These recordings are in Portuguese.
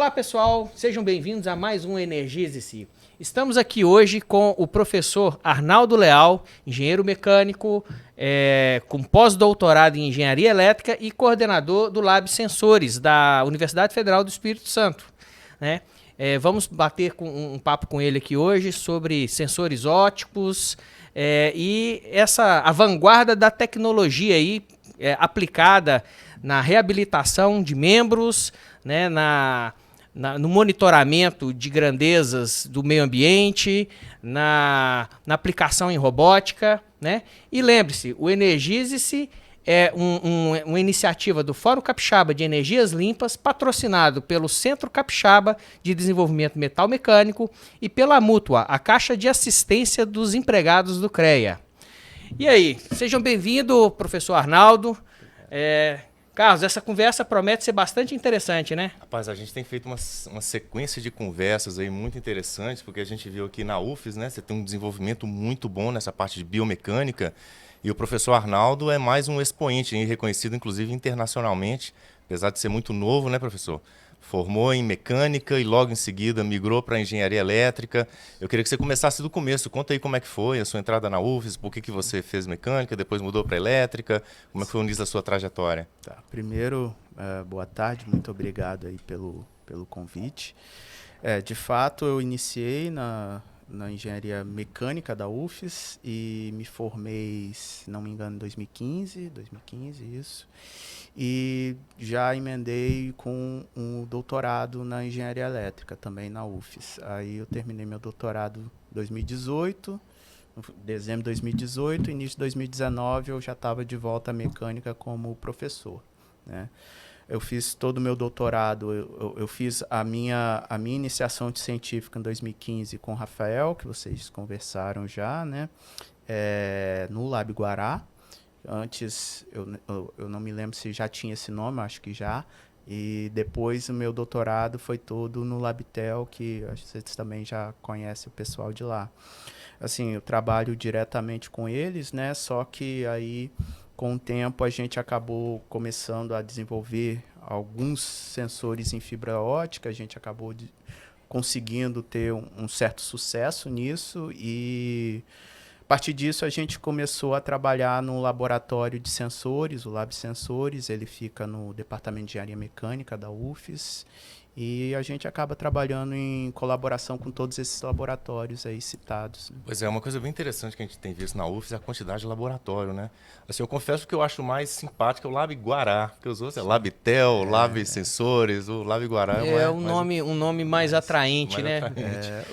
Olá pessoal, sejam bem-vindos a mais um Energize-se. Estamos aqui hoje com o professor Arnaldo Leal, engenheiro mecânico, com pós-doutorado em engenharia elétrica e coordenador do Lab Sensores da Universidade Federal do Espírito Santo, né? Vamos bater um papo com ele aqui hoje sobre sensores ópticos e a vanguarda da tecnologia aí, aplicada na reabilitação de membros, né, no monitoramento de grandezas do meio ambiente, na aplicação em robótica, né? E lembre-se, o Energize-se é uma iniciativa do Fórum Capixaba de Energias Limpas, patrocinado pelo Centro Capixaba de Desenvolvimento Metal Mecânico e pela Mútua, a Caixa de Assistência dos Empregados do CREA. E aí, sejam bem-vindos, professor Arnaldo. Carlos, essa conversa promete ser bastante interessante, né? Rapaz, a gente tem feito uma sequência de conversas aí muito interessantes, porque a gente viu aqui na UFES, né? Você tem um desenvolvimento muito bom nessa parte de biomecânica, e o professor Arnaldo é mais um expoente, reconhecido inclusive internacionalmente, apesar de ser muito novo, né, professor? Formou em mecânica e logo em seguida migrou para engenharia elétrica. Eu queria que você começasse do começo. Conta aí como é que foi a sua entrada na UFES, por que você fez mecânica, depois mudou para elétrica, como é que foi o início da sua trajetória? Tá. Primeiro, boa tarde, muito obrigado aí pelo convite. De fato, eu iniciei na engenharia mecânica da UFES e me formei, se não me engano, em 2015, isso. E já emendei com um doutorado na engenharia elétrica também na UFES. Aí eu terminei meu doutorado em 2018, dezembro de 2018, início de 2019 eu já estava de volta à mecânica como professor, né? Eu fiz todo o meu doutorado, eu fiz a minha iniciação científica em 2015 com o Rafael, que vocês conversaram já, né? No Lab Guará. Antes, eu não me lembro se já tinha esse nome, acho que já. E depois o meu doutorado foi todo no Labtel, que acho que vocês também já conhecem o pessoal de lá. Assim, eu trabalho diretamente com eles, né? Só que aí, com o tempo, a gente acabou começando a desenvolver alguns sensores em fibra ótica, a gente acabou conseguindo ter um certo sucesso nisso e a partir disso a gente começou a trabalhar no laboratório de sensores, o Lab Sensores, ele fica no departamento de engenharia mecânica da UFES e a gente acaba trabalhando em colaboração com todos esses laboratórios aí citados. Pois é, uma coisa bem interessante que a gente tem visto na UFES é a quantidade de laboratório, né? Assim, eu confesso que eu acho mais simpático é o Lab Guará, porque os outros é Labtel, Lab Sensores, o Lab Guará um nome mais atraente, né?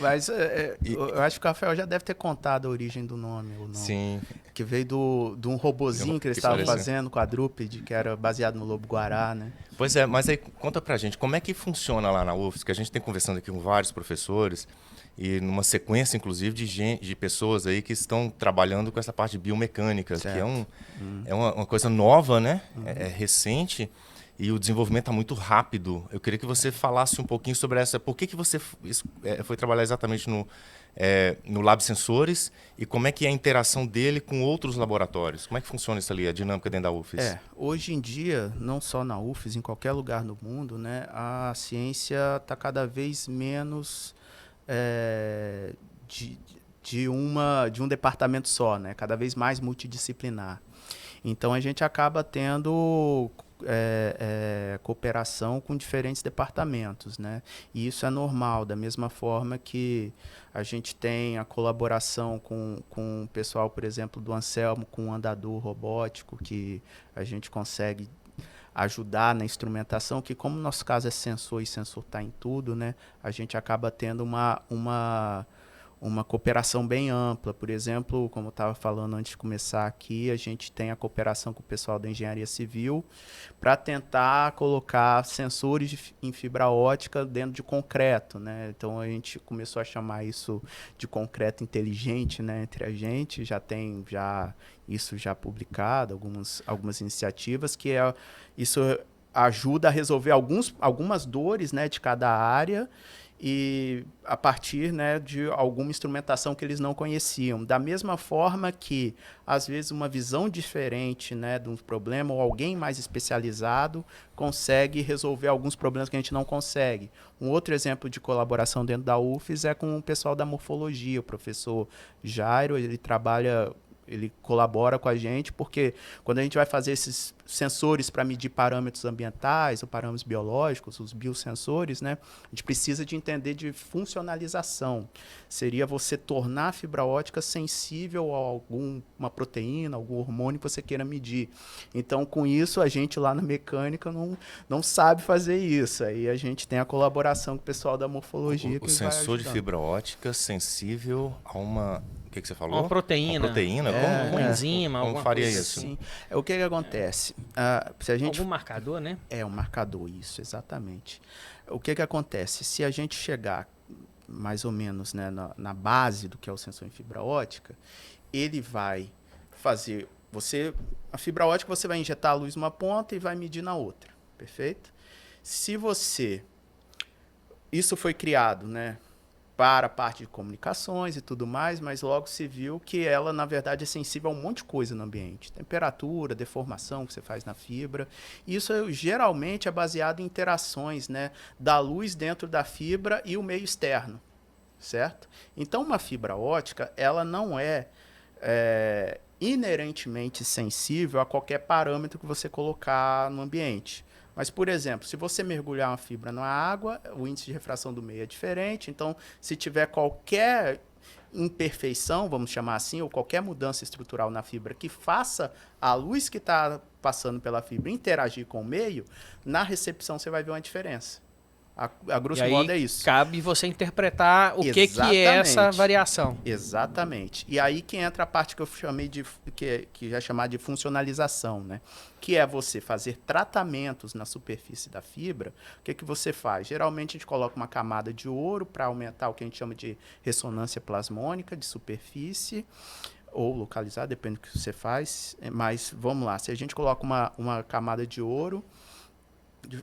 Mas eu acho que o Rafael já deve ter contado a origem do nome. O nome. Sim. Que veio de um robozinho que eles estavam fazendo, quadrúpede, que era baseado no lobo guará, né? Pois é, mas aí conta pra gente, como é que funciona lá na UFES, que a gente tem conversando aqui com vários professores, e numa sequência, inclusive, de pessoas aí que estão trabalhando com essa parte de biomecânica, certo. Que é uma coisa nova, né? É recente, e o desenvolvimento está muito rápido. Eu queria que você falasse um pouquinho sobre essa... Por que você foi trabalhar exatamente no Lab Sensores e como é que é a interação dele com outros laboratórios? Como é que funciona isso ali, a dinâmica dentro da UFES? Hoje em dia, não só na UFES, em qualquer lugar no mundo, né, a ciência está cada vez menos de um departamento só, né, cada vez mais multidisciplinar. Então, a gente acaba tendo cooperação com diferentes departamentos, né? E isso é normal, da mesma forma que a gente tem a colaboração com o pessoal, por exemplo, do Anselmo, com o andador robótico, que a gente consegue ajudar na instrumentação, que como no nosso caso é sensor e sensor está em tudo, né? A gente acaba tendo uma cooperação bem ampla. Por exemplo, como eu estava falando antes de começar aqui, a gente tem a cooperação com o pessoal da engenharia civil para tentar colocar sensores em fibra ótica dentro de concreto, né? Então a gente começou a chamar isso de concreto inteligente, né? Entre a gente, já tem isso já publicado, algumas iniciativas que isso ajuda a resolver algumas dores, né, de cada área. e a partir, né, de alguma instrumentação que eles não conheciam. Da mesma forma que, às vezes, uma visão diferente, né, de um problema, ou alguém mais especializado consegue resolver alguns problemas que a gente não consegue. Um outro exemplo de colaboração dentro da UFES é com o pessoal da morfologia, o professor Jairo, ele colabora com a gente, porque quando a gente vai fazer esses sensores para medir parâmetros ambientais ou parâmetros biológicos, os biosensores, né, a gente precisa de entender de funcionalização. Seria você tornar a fibra ótica sensível a alguma proteína, algum hormônio que você queira medir. Então, com isso, a gente lá na mecânica não sabe fazer isso. Aí a gente tem a colaboração com o pessoal da morfologia. O sensor de fibra ótica sensível a uma... O que você falou? Uma proteína. Uma proteína? Uma enzima, como alguma faria coisa isso? Sim. O que acontece? Se a gente... Algum marcador, né? É um marcador, isso, exatamente. O que acontece? Se a gente chegar mais ou menos, né, na base do que é o sensor em fibra ótica, ele vai fazer... A fibra ótica você vai injetar a luz numa ponta e vai medir na outra, perfeito? Se você... Isso foi criado, né, para a parte de comunicações e tudo mais, mas logo se viu que ela, na verdade, é sensível a um monte de coisa no ambiente. Temperatura, deformação que você faz na fibra. Isso geralmente é baseado em interações, né, da luz dentro da fibra e o meio externo, certo? Então, uma fibra ótica, ela não é inerentemente sensível a qualquer parâmetro que você colocar no ambiente. Mas, por exemplo, se você mergulhar uma fibra na água, o índice de refração do meio é diferente. Então, se tiver qualquer imperfeição, vamos chamar assim, ou qualquer mudança estrutural na fibra que faça a luz que está passando pela fibra interagir com o meio, na recepção você vai ver uma diferença. A grosso modo é isso. Cabe você interpretar o que é essa variação. Exatamente. E aí que entra a parte que eu chamei que já é chamada de funcionalização, né? Que é você fazer tratamentos na superfície da fibra. O que você faz? Geralmente a gente coloca uma camada de ouro para aumentar o que a gente chama de ressonância plasmônica de superfície, ou localizar, depende do que você faz. Mas vamos lá, se a gente coloca uma camada de ouro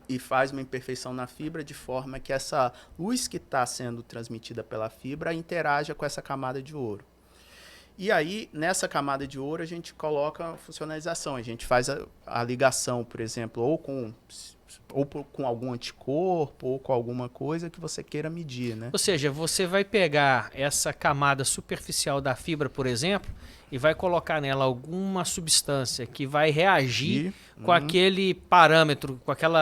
e faz uma imperfeição na fibra de forma que essa luz que está sendo transmitida pela fibra interaja com essa camada de ouro. E aí, nessa camada de ouro, a gente coloca a funcionalização. A gente faz a ligação, por exemplo, ou com algum anticorpo, ou com alguma coisa que você queira medir, né? Ou seja, você vai pegar essa camada superficial da fibra, por exemplo, e vai colocar nela alguma substância que vai reagir com aquele parâmetro, com aquele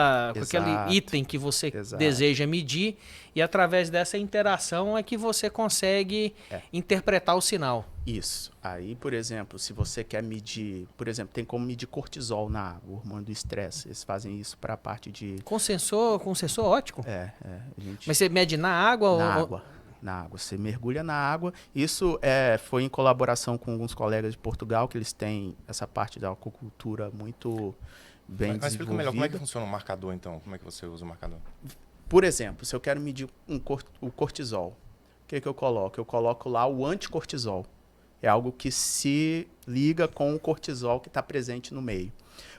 item que você deseja medir, e através dessa interação é que você consegue interpretar o sinal. Isso. Aí, por exemplo, se você quer medir, por exemplo, tem como medir cortisol na água, o hormônio do estresse. Eles fazem isso para a parte de... Com sensor óptico? Gente... Mas você mede na água? Na água. Você mergulha na água. Isso foi em colaboração com alguns colegas de Portugal, que eles têm essa parte da aquacultura muito bem desenvolvida. Mas explica melhor, como é que funciona o marcador, então? Como é que você usa o marcador? Por exemplo, se eu quero medir o cortisol, o que eu coloco? Eu coloco lá o anticortisol. É algo que se liga com o cortisol que está presente no meio.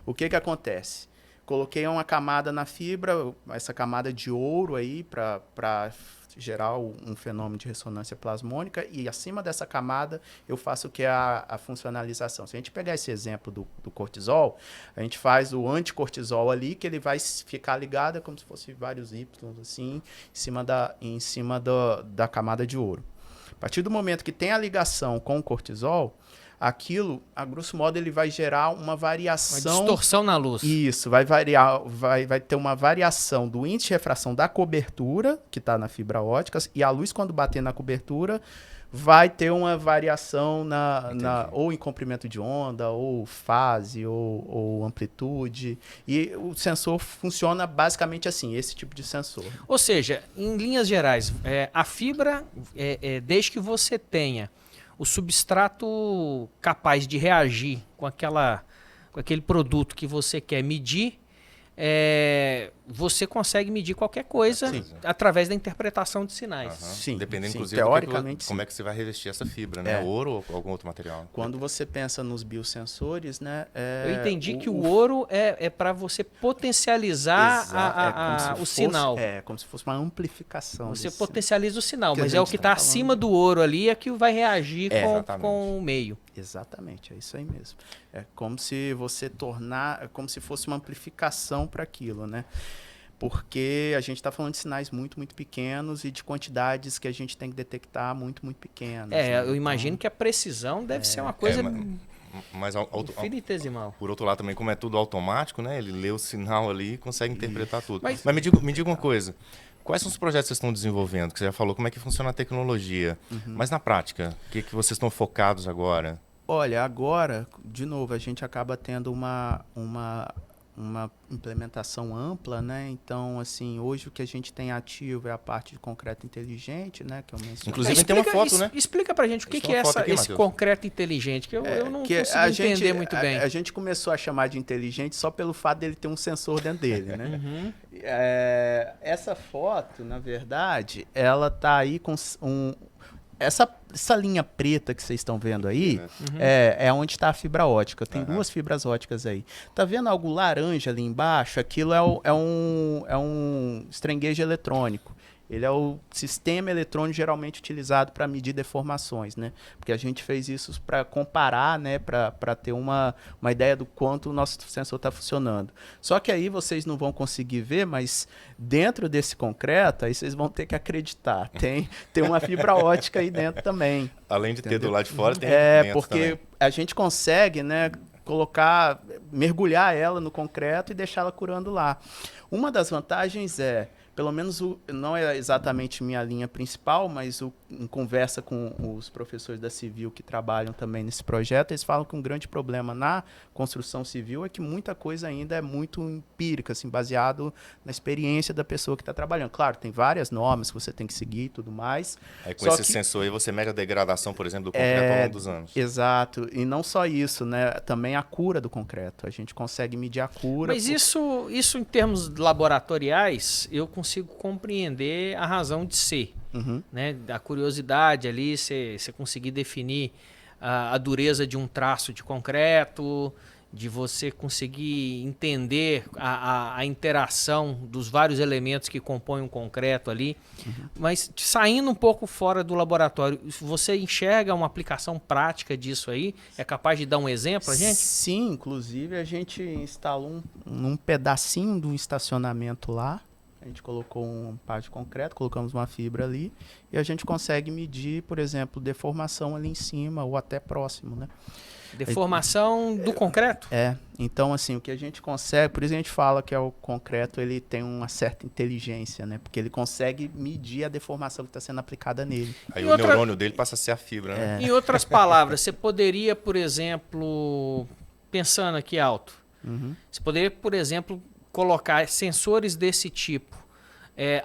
O que acontece? Coloquei uma camada na fibra, essa camada de ouro aí para gerar um fenômeno de ressonância plasmônica, e acima dessa camada eu faço o que é a funcionalização. Se a gente pegar esse exemplo do cortisol, a gente faz o anticortisol ali, que ele vai ficar ligado como se fosse vários Y assim, em cima da camada de ouro. A partir do momento que tem a ligação com o cortisol, aquilo, a grosso modo, ele vai gerar uma variação... Uma distorção na luz. Isso, vai variar, vai ter uma variação do índice de refração da cobertura, que está na fibra ótica, e a luz, quando bater na cobertura, vai ter uma variação ou em comprimento de onda, ou fase, ou amplitude. E o sensor funciona basicamente assim, esse tipo de sensor. Ou seja, em linhas gerais, a fibra, desde que você tenha o substrato capaz de reagir com aquele produto que você quer medir, você consegue medir qualquer coisa através da interpretação de sinais. Sim, dependendo, sim, inclusive, teoricamente, como é que você vai revestir essa fibra, né? Ouro ou algum outro material? Quando você pensa nos biosensores, né? Eu entendi que o ouro é para você potencializar o sinal. É, como se fosse uma amplificação. Você potencializa o sinal, que mas é o que está acima do ouro ali é que vai reagir com o meio. Exatamente, é isso aí mesmo. É como se você como se fosse uma amplificação para aquilo, né? Porque a gente está falando de sinais muito, muito pequenos e de quantidades que a gente tem que detectar muito, muito pequenas. Né? Eu imagino que a precisão deve ser uma coisa mas infinitesimal. Por outro lado, também, como é tudo automático, né? Ele lê o sinal ali e consegue interpretar tudo. Mas me diga uma coisa. Quais são os projetos que vocês estão desenvolvendo? Que você já falou como é que funciona a tecnologia. Mas na prática, o que vocês estão focados agora? Olha, agora, de novo, a gente acaba tendo uma implementação ampla, né? Então, assim, hoje o que a gente tem ativo é a parte de concreto inteligente, né? Que eu mencionei. Inclusive tem uma foto, né? Explica pra gente o que é esse concreto inteligente, que eu não consigo entender muito bem. A gente começou a chamar de inteligente só pelo fato dele ter um sensor dentro dele, né? Essa foto, na verdade, ela tá aí com essa linha preta que vocês estão vendo aí é onde está a fibra ótica. Tem duas fibras óticas aí. Tá vendo algo laranja ali embaixo? Aquilo é um string gauge eletrônico. Ele é o sistema eletrônico geralmente utilizado para medir deformações, né? Porque a gente fez isso para comparar, né? Para ter uma ideia do quanto o nosso sensor está funcionando. Só que aí vocês não vão conseguir ver, mas dentro desse concreto, aí vocês vão ter que acreditar. Tem uma fibra ótica aí dentro também. Além de ter do lado de fora, tem porque também. A gente consegue, né? Mergulhar ela no concreto e deixá-la curando lá. Uma das vantagens pelo menos não é exatamente minha linha principal, mas em conversa com os professores da Civil que trabalham também nesse projeto, eles falam que um grande problema na construção civil é que muita coisa ainda é muito empírica, assim, baseado na experiência da pessoa que está trabalhando. Claro, tem várias normas que você tem que seguir e tudo mais. Com esse sensor aí você mede a degradação, por exemplo, do concreto ao longo dos anos. Exato. E não só isso, né? Também a cura do concreto. A gente consegue medir a cura. Mas isso em termos laboratoriais, eu consigo compreender a razão de ser. Né? A curiosidade ali, você conseguir definir a dureza de um traço de concreto, de você conseguir entender a interação dos vários elementos que compõem um concreto ali. Mas saindo um pouco fora do laboratório, você enxerga uma aplicação prática disso aí? É capaz de dar um exemplo pra gente? Sim, inclusive a gente instalou um pedacinho do estacionamento lá. A gente colocou uma parte de concreto, colocamos uma fibra ali e a gente consegue medir, por exemplo, deformação ali em cima ou até próximo, né? Deformação do concreto? Então, assim, o que a gente consegue, por isso a gente fala que o concreto ele tem uma certa inteligência, né? Porque ele consegue medir a deformação que está sendo aplicada nele. Aí o neurônio dele passa a ser a fibra, né? Em outras palavras, você poderia, por exemplo, pensando aqui alto, você poderia, por exemplo, colocar sensores desse tipo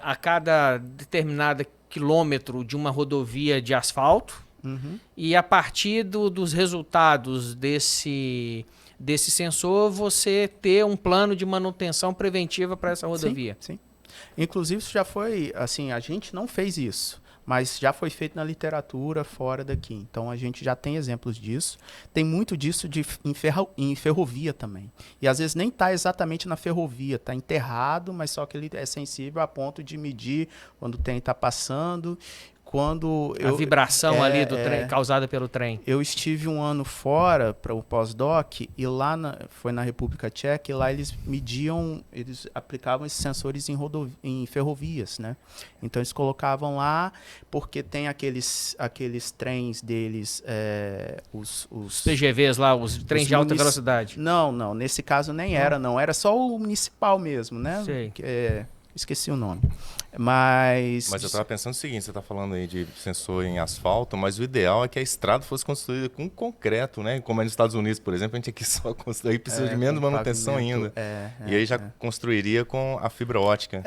a cada determinado quilômetro de uma rodovia de asfalto e a partir dos resultados desse sensor você ter um plano de manutenção preventiva para essa rodovia. Sim. Inclusive isso já foi, assim, a gente não fez isso, mas já foi feito na literatura fora daqui. Então a gente já tem exemplos disso. Tem muito disso em ferrovia também. E às vezes nem está exatamente na ferrovia, está enterrado, mas só que ele é sensível a ponto de medir quando o trem está passando. A vibração ali do trem, causada pelo trem. Eu estive um ano fora para o pós-doc e lá foi na República Tcheca e lá eles aplicavam esses sensores em ferrovias, né? Então eles colocavam lá porque tem aqueles trens deles, os TGVs lá, os trens de alta velocidade. Não, nesse caso nem era, não. Era só o municipal mesmo, né? Sei. Esqueci o nome. Mas eu estava pensando o seguinte, você está falando aí de sensor em asfalto, mas o ideal é que a estrada fosse construída com concreto, né? Como é nos Estados Unidos, por exemplo, a gente aqui só construir, precisa de menos manutenção ainda. E aí já construiria com a fibra ótica.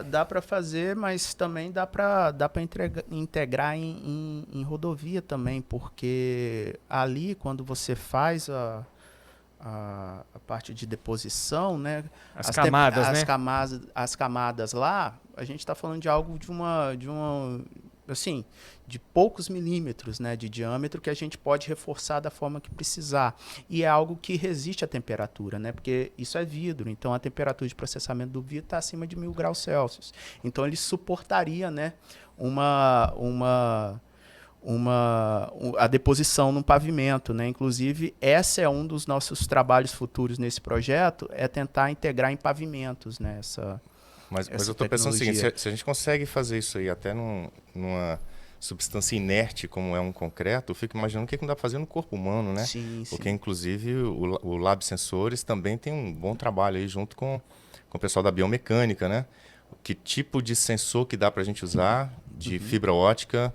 Dá para fazer, mas também dá para integrar em rodovia também, porque ali, quando você faz a parte de deposição, né? As camadas, né? As camadas lá, a gente está falando de algo assim, de poucos milímetros, né, de diâmetro, que a gente pode reforçar da forma que precisar. E é algo que resiste à temperatura, né, porque isso é vidro, então a temperatura de processamento do vidro está acima de 1000 graus Celsius. Então ele suportaria, né, a deposição no pavimento, né? Inclusive, esse é um dos nossos trabalhos futuros nesse projeto, é tentar integrar em pavimentos, né? Mas eu estou pensando o seguinte, se a gente consegue fazer isso aí até numa substância inerte, como é um concreto, eu fico imaginando o que não dá para fazer no corpo humano, né? Sim, porque, sim. inclusive, o Lab Sensores também tem um bom trabalho aí junto com o pessoal da biomecânica, né? Que tipo de sensor que dá para a gente usar de fibra ótica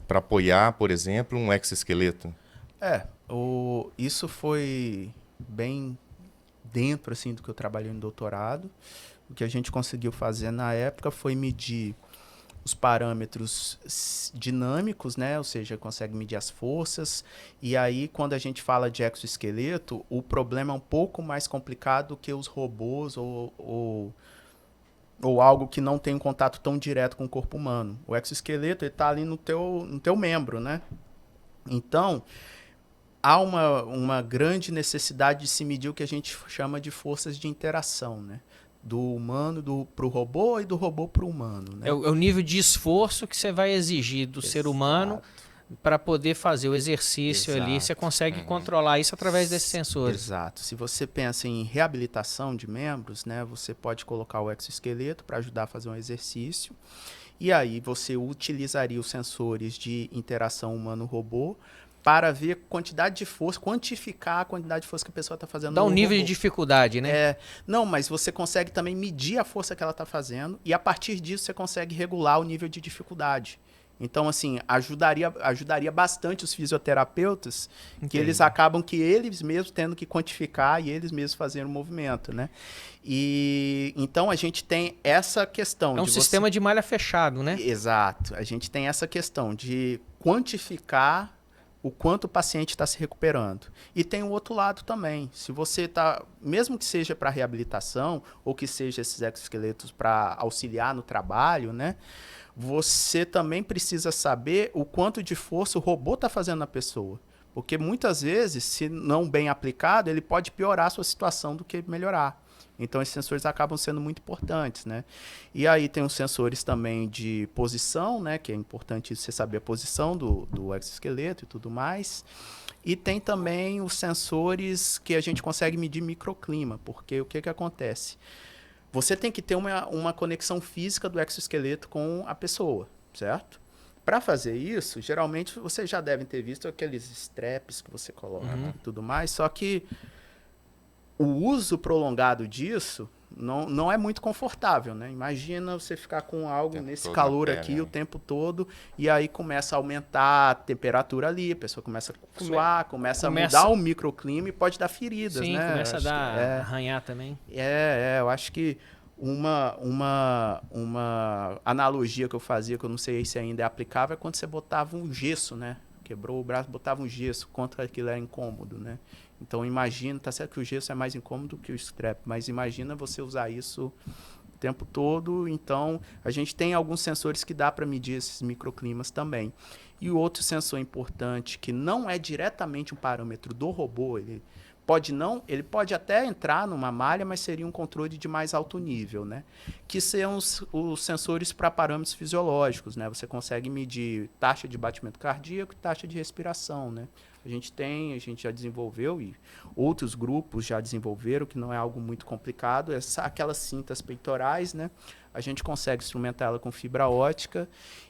para apoiar, por exemplo, um exoesqueleto? Isso foi bem dentro assim, do que eu trabalhei no doutorado. O que a gente conseguiu fazer na época foi medir os parâmetros dinâmicos, né? Ou seja, consegue medir as forças. E aí, quando a gente fala de exoesqueleto, o problema é um pouco mais complicado do que os robôs ou algo que não tem um contato tão direto com o corpo humano. O exoesqueleto está ali no teu membro, né? Então, há uma grande necessidade de se medir o que a gente chama de forças de interação, né? Do humano para o robô e do robô para o humano. Né? É o nível de esforço que você vai exigir do ser humano para poder fazer o exercício ali. Você consegue controlar isso através desses sensores. Exato. Se você pensa em reabilitação de membros, né, você pode colocar o exoesqueleto para ajudar a fazer um exercício. E aí você utilizaria os sensores de interação humano-robô para ver a quantidade de força, quantificar a quantidade de força que a pessoa está fazendo. Dá um nível de dificuldade, né? Não, mas você consegue também medir a força que ela está fazendo e a partir disso você consegue regular o nível de dificuldade. Então, assim, ajudaria bastante os fisioterapeutas, que eles acabam que eles mesmos tendo que quantificar e eles mesmos fazerem o movimento, né? E então a gente tem essa questão. É um sistema de malha fechado, né? Exato. A gente tem essa questão de quantificar o quanto o paciente está se recuperando. E tem o outro lado também. Se você está, mesmo que seja para reabilitação, ou que seja esses exoesqueletos para auxiliar no trabalho, né? Você também precisa saber o quanto de força o robô está fazendo na pessoa. Porque muitas vezes, se não bem aplicado, ele pode piorar a sua situação do que melhorar. Então, esses sensores acabam sendo muito importantes, né? E aí tem os sensores também de posição, né? Que é importante você saber a posição do exoesqueleto e tudo mais. E tem também os sensores que a gente consegue medir microclima, porque o que acontece? Você tem que ter uma conexão física do exoesqueleto com a pessoa, certo? Para fazer isso, geralmente vocês já devem ter visto aqueles straps que você coloca e tudo mais, só que o uso prolongado disso não é muito confortável, né? Imagina você ficar com algo nesse calor aqui o tempo todo e aí começa a aumentar a temperatura ali, a pessoa começa a suar, começa a mudar o microclima e pode dar feridas, Sim, né? começa a arranhar também. Eu acho que uma analogia que eu fazia, que eu não sei se ainda é aplicável, é quando você botava um gesso, né? Quebrou o braço, botava um gesso, quanto aquilo era incômodo, né? Então imagina, tá certo que o gesso é mais incômodo que o strap, mas imagina você usar isso o tempo todo. Então a gente tem alguns sensores que dá para medir esses microclimas também. E o outro sensor importante, que não é diretamente um parâmetro do robô, ele pode até entrar numa malha, mas seria um controle de mais alto nível, né? Que são os sensores para parâmetros fisiológicos, né? Você consegue medir taxa de batimento cardíaco e taxa de respiração, né? A gente já desenvolveu e outros grupos já desenvolveram, que não é algo muito complicado, aquelas cintas peitorais, né? A gente consegue instrumentar ela com fibra ótica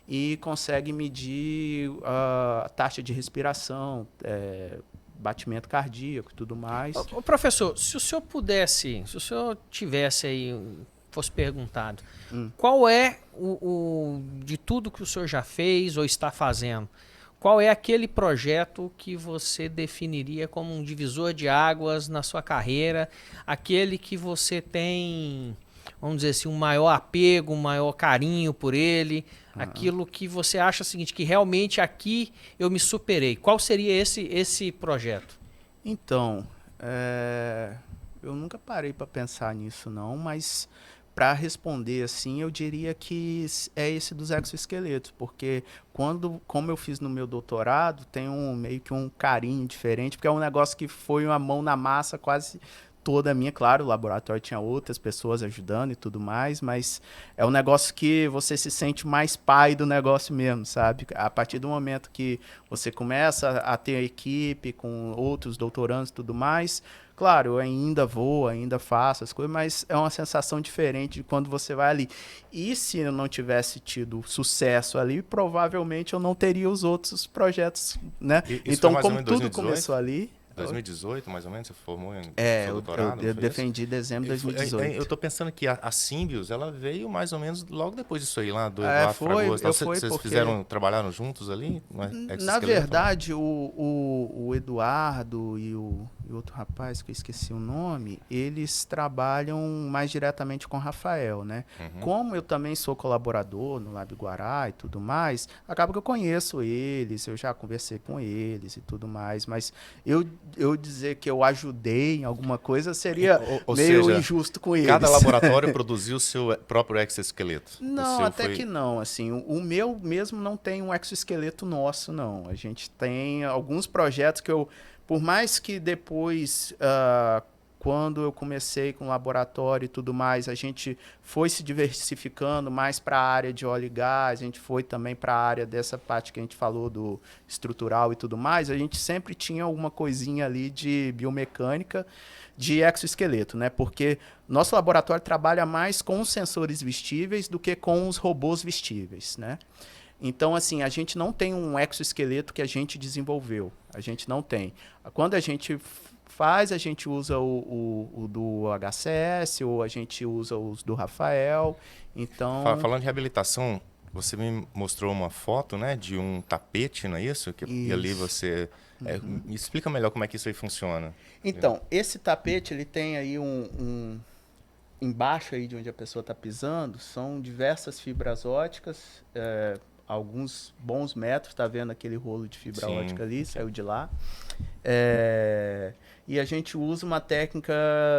e consegue medir a taxa de respiração, batimento cardíaco e tudo mais. Ô, professor, se o senhor tivesse aí, fosse perguntado, qual é de tudo que o senhor já fez ou está fazendo, qual é aquele projeto que você definiria como um divisor de águas na sua carreira, aquele que você tem, vamos dizer assim, um maior apego, um maior carinho por ele, aquilo que você acha o seguinte, que realmente aqui eu me superei. Qual seria esse projeto? Então, Eu nunca parei para pensar nisso, não, mas para responder assim, eu diria que é esse dos exoesqueletos, porque como eu fiz no meu doutorado, tem meio que um carinho diferente, porque é um negócio que foi uma mão na massa quase toda minha. Claro, o laboratório tinha outras pessoas ajudando e tudo mais, mas é um negócio que você se sente mais pai do negócio mesmo, sabe? A partir do momento que você começa a ter a equipe com outros doutorandos e tudo mais, claro, eu ainda vou, ainda faço as coisas, mas é uma sensação diferente de quando você vai ali. E se eu não tivesse tido sucesso ali, provavelmente eu não teria os outros projetos, né? Então, como tudo começou ali... 2018, mais ou menos, você formou em seu eu doutorado? Eu defendi em dezembro de 2018. Eu tô pensando que a Symbios, ela veio mais ou menos logo depois disso aí, lá do Eduardo Fragoso. Vocês trabalharam juntos ali? Na verdade, o Eduardo e o outro rapaz, que eu esqueci o nome, eles trabalham mais diretamente com o Rafael, né? Uhum. Como eu também sou colaborador no Lab Guará e tudo mais, acaba que eu conheço eles, eu já conversei com eles e tudo mais, mas eu dizer que eu ajudei em alguma coisa seria ou meio seja, injusto com eles. Cada laboratório produziu o seu próprio exoesqueleto? Não, até que não. Assim, o meu mesmo não tem um exoesqueleto nosso, não. A gente tem alguns projetos que por mais que depois, quando eu comecei com o laboratório e tudo mais, a gente foi se diversificando mais para a área de óleo e gás, a gente foi também para a área dessa parte que a gente falou do estrutural e tudo mais, a gente sempre tinha alguma coisinha ali de biomecânica, de exoesqueleto, né? Porque nosso laboratório trabalha mais com os sensores vestíveis do que com os robôs vestíveis, né? Então, assim, a gente não tem um exoesqueleto que a gente desenvolveu. A gente não tem. Quando a gente faz, a gente usa o do HCS ou a gente usa os do Rafael. Então... Falando de reabilitação, você me mostrou uma foto, né, de um tapete, não é isso? E ali você... me explica melhor como é que isso aí funciona. Então, esse tapete, ele tem aí embaixo aí de onde a pessoa está pisando, são diversas fibras óticas, alguns bons metros, tá vendo aquele rolo de fibra ótica ali, saiu de lá. E a gente usa uma técnica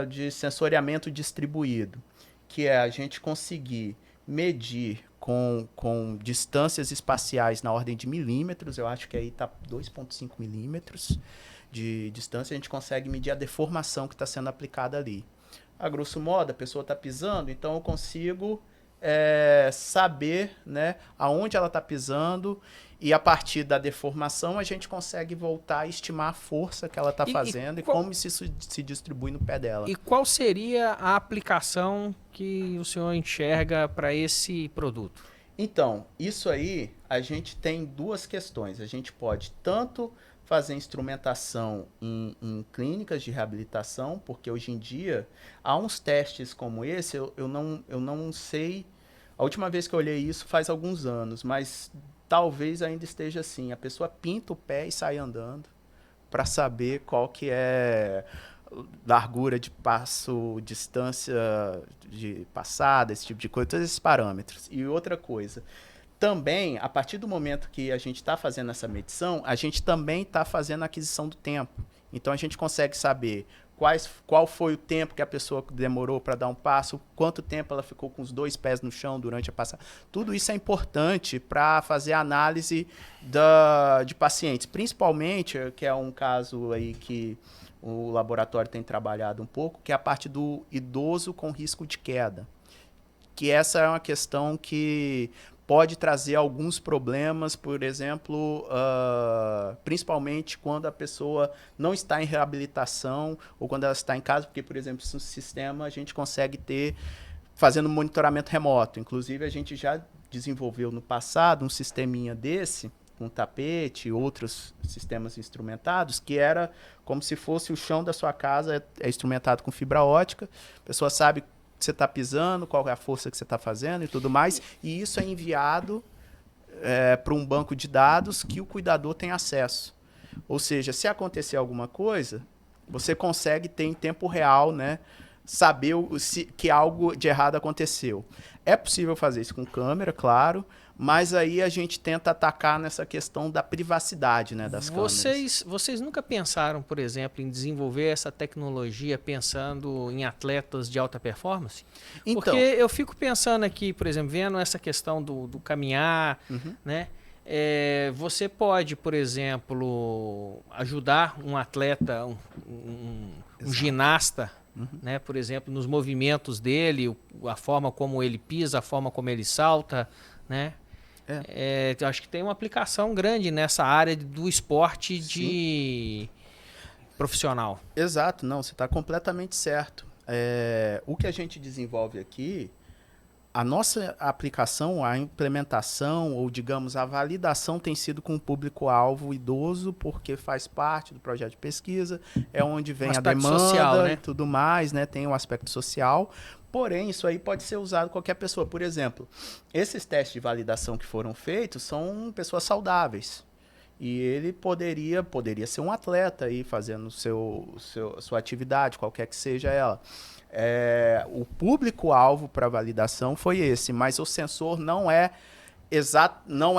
de sensoriamento distribuído, que é a gente conseguir medir com distâncias espaciais na ordem de milímetros, eu acho que aí está 2,5 milímetros de distância, a gente consegue medir a deformação que está sendo aplicada ali. A grosso modo, a pessoa está pisando, então eu consigo saber, né, aonde ela está pisando, e a partir da deformação a gente consegue voltar a estimar a força que ela está fazendo e como isso se distribui no pé dela. E qual seria a aplicação que o senhor enxerga para esse produto? Então, isso aí a gente tem duas questões. A gente pode tanto fazer instrumentação em clínicas de reabilitação, porque hoje em dia há uns testes como esse, eu não sei, a última vez que eu olhei isso faz alguns anos, mas talvez ainda esteja assim, a pessoa pinta o pé e sai andando para saber qual que é largura de passo, distância de passada, esse tipo de coisa, todos esses parâmetros. E outra coisa, também, a partir do momento que a gente está fazendo essa medição, a gente também está fazendo a aquisição do tempo. Então, a gente consegue saber qual foi o tempo que a pessoa demorou para dar um passo, quanto tempo ela ficou com os dois pés no chão durante a passagem. Tudo isso é importante para fazer a análise de pacientes, principalmente, que é um caso aí que o laboratório tem trabalhado um pouco, que é a parte do idoso com risco de queda. Que essa é uma questão que pode trazer alguns problemas, por exemplo, principalmente quando a pessoa não está em reabilitação ou quando ela está em casa, porque, por exemplo, no sistema a gente consegue ter, fazendo monitoramento remoto. Inclusive, a gente já desenvolveu no passado um sisteminha desse, com tapete e outros sistemas instrumentados, que era como se fosse o chão da sua casa, é instrumentado com fibra ótica, a pessoa sabe que você está pisando, qual é a força que você está fazendo e tudo mais, e isso é enviado para um banco de dados que o cuidador tem acesso. Ou seja, se acontecer alguma coisa, você consegue ter em tempo real, né, saber que algo de errado aconteceu. É possível fazer isso com câmera, claro, mas aí a gente tenta atacar nessa questão da privacidade, né, das câmeras. Vocês nunca pensaram, por exemplo, em desenvolver essa tecnologia pensando em atletas de alta performance? Então, porque eu fico pensando aqui, por exemplo, vendo essa questão do caminhar, né? Você pode, por exemplo, ajudar um atleta, um ginasta, né? Por exemplo, nos movimentos dele, a forma como ele pisa, a forma como ele salta, né? Eu acho que tem uma aplicação grande nessa área do esporte de profissional. Exato, não, você está completamente certo. O que a gente desenvolve aqui, a nossa aplicação, a implementação, ou digamos, a validação tem sido com o público-alvo idoso, porque faz parte do projeto de pesquisa, é onde vem a demanda social, né? E tudo mais, né? Tem o aspecto social. Porém, isso aí pode ser usado por qualquer pessoa. Por exemplo, esses testes de validação que foram feitos são pessoas saudáveis. E ele poderia ser um atleta aí fazendo sua atividade, qualquer que seja ela. O público-alvo para validação foi esse, mas o sensor não é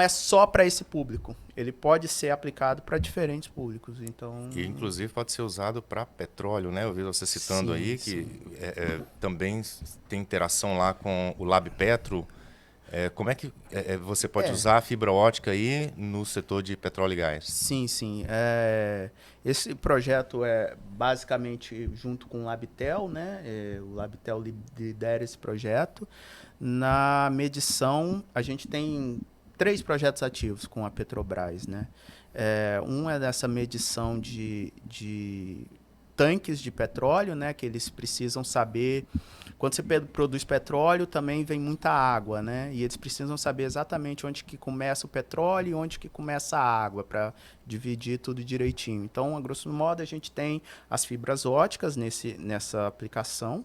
só para esse público. Ele pode ser aplicado para diferentes públicos. Então, e inclusive pode ser usado para petróleo, né? Eu vi você citando aí que também tem interação lá com o Lab Petro. Como é que você pode usar a fibra ótica aí no setor de petróleo e gás? Sim, sim. Esse projeto é basicamente junto com o Labtel, né? O Labtel lidera esse projeto. Na medição, a gente tem 3 projetos ativos com a Petrobras, né? Um é dessa medição de tanques de petróleo, né? Que eles precisam saber. Quando você produz petróleo, também vem muita água, né? E eles precisam saber exatamente onde que começa o petróleo e onde que começa a água, para dividir tudo direitinho. Então, a grosso modo, a gente tem as fibras óticas nessa aplicação.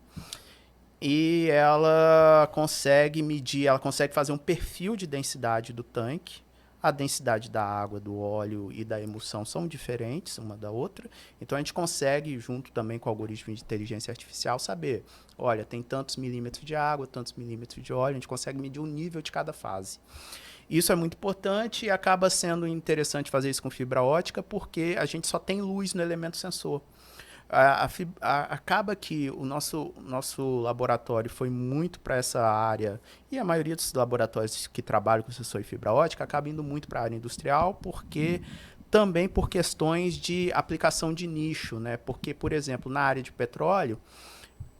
E ela consegue medir, ela consegue fazer um perfil de densidade do tanque. A densidade da água, do óleo e da emulsão são diferentes uma da outra. Então, a gente consegue, junto também com o algoritmo de inteligência artificial, saber, olha, tem tantos milímetros de água, tantos milímetros de óleo. A gente consegue medir o nível de cada fase. Isso é muito importante e acaba sendo interessante fazer isso com fibra ótica, porque a gente só tem luz no elemento sensor. Acaba que o nosso laboratório foi muito para essa área, e a maioria dos laboratórios que trabalham com sensor e fibra ótica acaba indo muito para a área industrial, porque também por questões de aplicação de nicho, né? Porque, por exemplo, na área de petróleo,